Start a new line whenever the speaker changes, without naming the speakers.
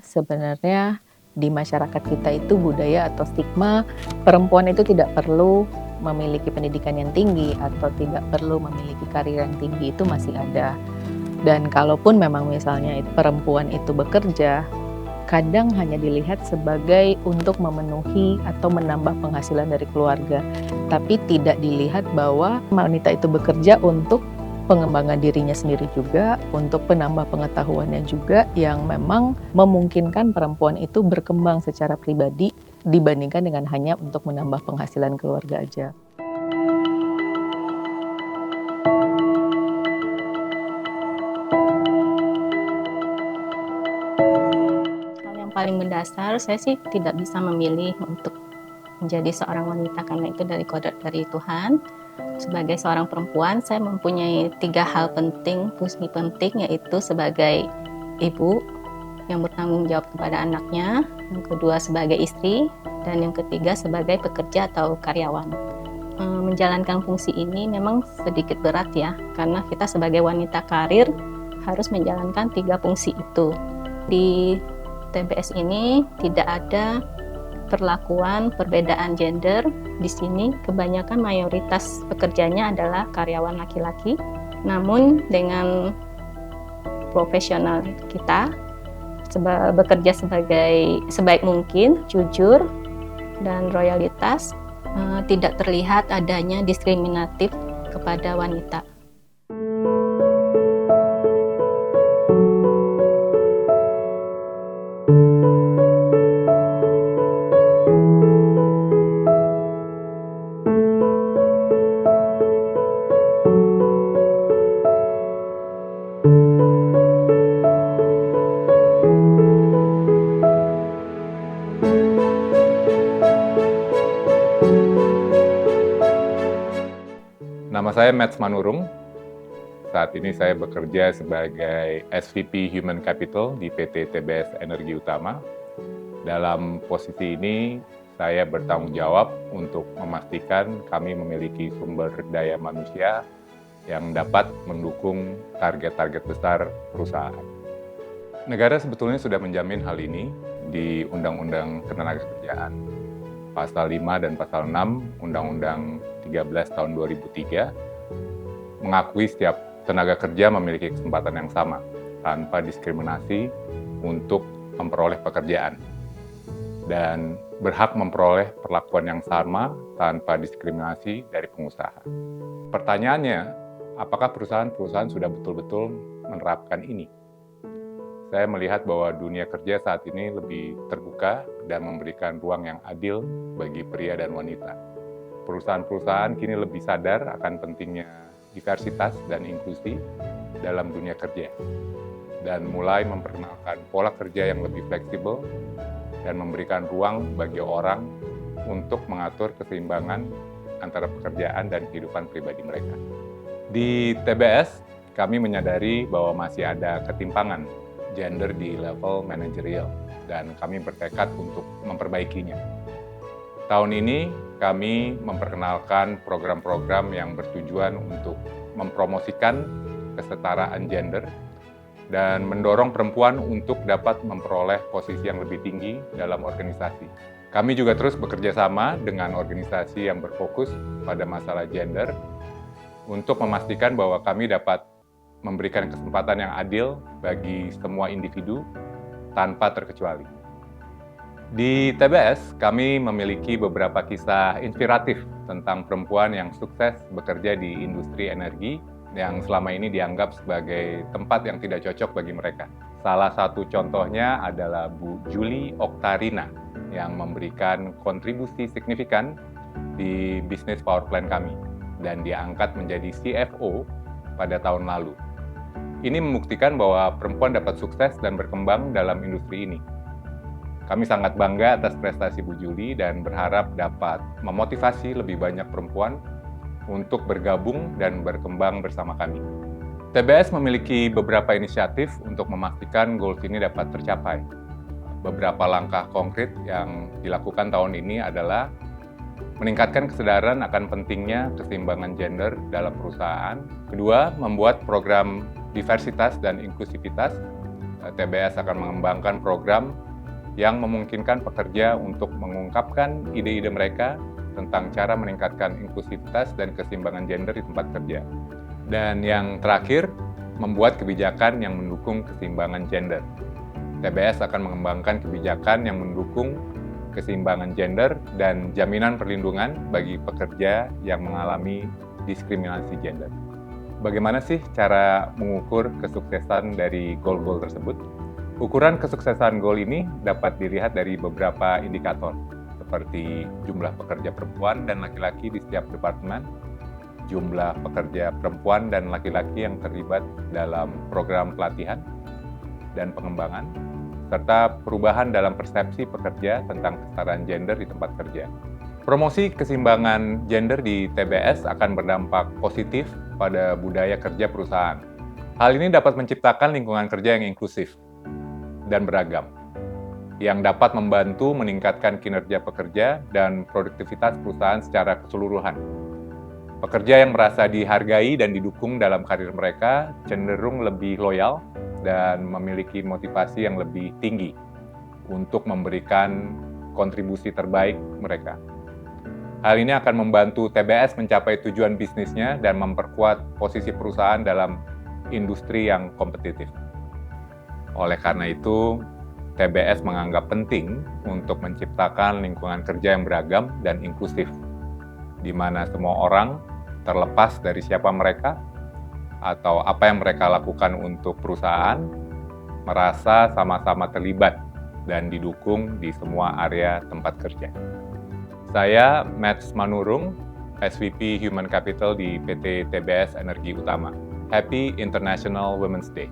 sebenarnya di masyarakat kita itu budaya atau stigma perempuan itu tidak perlu memiliki pendidikan yang tinggi atau tidak perlu memiliki karir yang tinggi itu masih ada. Dan kalaupun memang misalnya perempuan itu bekerja, kadang hanya dilihat sebagai untuk memenuhi atau menambah penghasilan dari keluarga. Tapi tidak dilihat bahwa wanita itu bekerja untuk pengembangan dirinya sendiri juga, untuk penambah pengetahuannya juga yang memang memungkinkan perempuan itu berkembang secara pribadi dibandingkan dengan hanya untuk menambah penghasilan keluarga aja.
Hal yang paling mendasar, saya sih tidak bisa memilih untuk menjadi seorang wanita karena itu dari kodrat dari Tuhan. Sebagai seorang perempuan, saya mempunyai 3 hal penting, fungsi penting, yaitu sebagai ibu yang bertanggung jawab kepada anaknya, yang kedua sebagai istri, dan yang ketiga sebagai pekerja atau karyawan. Menjalankan fungsi ini memang sedikit berat ya, karena kita sebagai wanita karir harus menjalankan 3 fungsi itu. Di TBS ini tidak ada perlakuan perbedaan gender. Di sini kebanyakan mayoritas pekerjanya adalah karyawan laki-laki. Namun dengan profesional kita bekerja sebaik mungkin, jujur dan loyalitas, tidak terlihat adanya diskriminatif kepada wanita.
Nama saya Mats Manurung. Saat ini saya bekerja sebagai SVP Human Capital di PT TBS Energi Utama. Dalam posisi ini, saya bertanggung jawab untuk memastikan kami memiliki sumber daya manusia yang dapat mendukung target-target besar perusahaan. Negara sebetulnya sudah menjamin hal ini di Undang-Undang Ketenagakerjaan. Pasal 5 dan Pasal 6 Undang-Undang 13 tahun 2003 mengakui setiap tenaga kerja memiliki kesempatan yang sama tanpa diskriminasi untuk memperoleh pekerjaan dan berhak memperoleh perlakuan yang sama tanpa diskriminasi dari pengusaha. Pertanyaannya, apakah perusahaan-perusahaan sudah betul-betul menerapkan ini? Saya melihat bahwa dunia kerja saat ini lebih terbuka dan memberikan ruang yang adil bagi pria dan wanita. Perusahaan-perusahaan kini lebih sadar akan pentingnya diversitas dan inklusi dalam dunia kerja, dan mulai memperkenalkan pola kerja yang lebih fleksibel dan memberikan ruang bagi orang untuk mengatur keseimbangan antara pekerjaan dan kehidupan pribadi mereka. Di TBS, kami menyadari bahwa masih ada ketimpangan gender di level manajerial, dan kami bertekad untuk memperbaikinya. Tahun ini, kami memperkenalkan program-program yang bertujuan untuk mempromosikan kesetaraan gender dan mendorong perempuan untuk dapat memperoleh posisi yang lebih tinggi dalam organisasi. Kami juga terus bekerja sama dengan organisasi yang berfokus pada masalah gender untuk memastikan bahwa kami dapat memberikan kesempatan yang adil bagi semua individu tanpa terkecuali. Di TBS, kami memiliki beberapa kisah inspiratif tentang perempuan yang sukses bekerja di industri energi yang selama ini dianggap sebagai tempat yang tidak cocok bagi mereka. Salah satu contohnya adalah Bu Julie Oktarina yang memberikan kontribusi signifikan di bisnis power plant kami dan diangkat menjadi CFO pada tahun lalu. Ini membuktikan bahwa perempuan dapat sukses dan berkembang dalam industri ini. Kami sangat bangga atas prestasi Bu Julie dan berharap dapat memotivasi lebih banyak perempuan untuk bergabung dan berkembang bersama kami. TBS memiliki beberapa inisiatif untuk memastikan goals ini dapat tercapai. Beberapa langkah konkret yang dilakukan tahun ini adalah meningkatkan kesadaran akan pentingnya keseimbangan gender dalam perusahaan. Kedua, membuat program diversitas dan inklusivitas TBS akan mengembangkan program yang memungkinkan pekerja untuk mengungkapkan ide-ide mereka tentang cara meningkatkan inklusivitas dan keseimbangan gender di tempat kerja. Dan yang terakhir, membuat kebijakan yang mendukung keseimbangan gender. TBS akan mengembangkan kebijakan yang mendukung keseimbangan gender dan jaminan perlindungan bagi pekerja yang mengalami diskriminasi gender. Bagaimana sih cara mengukur kesuksesan dari goal-goal tersebut? Ukuran kesuksesan goal ini dapat dilihat dari beberapa indikator, seperti jumlah pekerja perempuan dan laki-laki di setiap departemen, jumlah pekerja perempuan dan laki-laki yang terlibat dalam program pelatihan dan pengembangan, serta perubahan dalam persepsi pekerja tentang kesetaraan gender di tempat kerja. Promosi keseimbangan gender di TBS akan berdampak positif pada budaya kerja perusahaan. Hal ini dapat menciptakan lingkungan kerja yang inklusif dan beragam, yang dapat membantu meningkatkan kinerja pekerja dan produktivitas perusahaan secara keseluruhan. Pekerja yang merasa dihargai dan didukung dalam karir mereka cenderung lebih loyal dan memiliki motivasi yang lebih tinggi untuk memberikan kontribusi terbaik mereka. Hal ini akan membantu TBS mencapai tujuan bisnisnya dan memperkuat posisi perusahaan dalam industri yang kompetitif. Oleh karena itu, TBS menganggap penting untuk menciptakan lingkungan kerja yang beragam dan inklusif, di mana semua orang, terlepas dari siapa mereka atau apa yang mereka lakukan untuk perusahaan, merasa sama-sama terlibat dan didukung di semua area tempat kerja. Saya Mats Manurung, SVP Human Capital di PT TBS Energi Utama. Happy International Women's Day.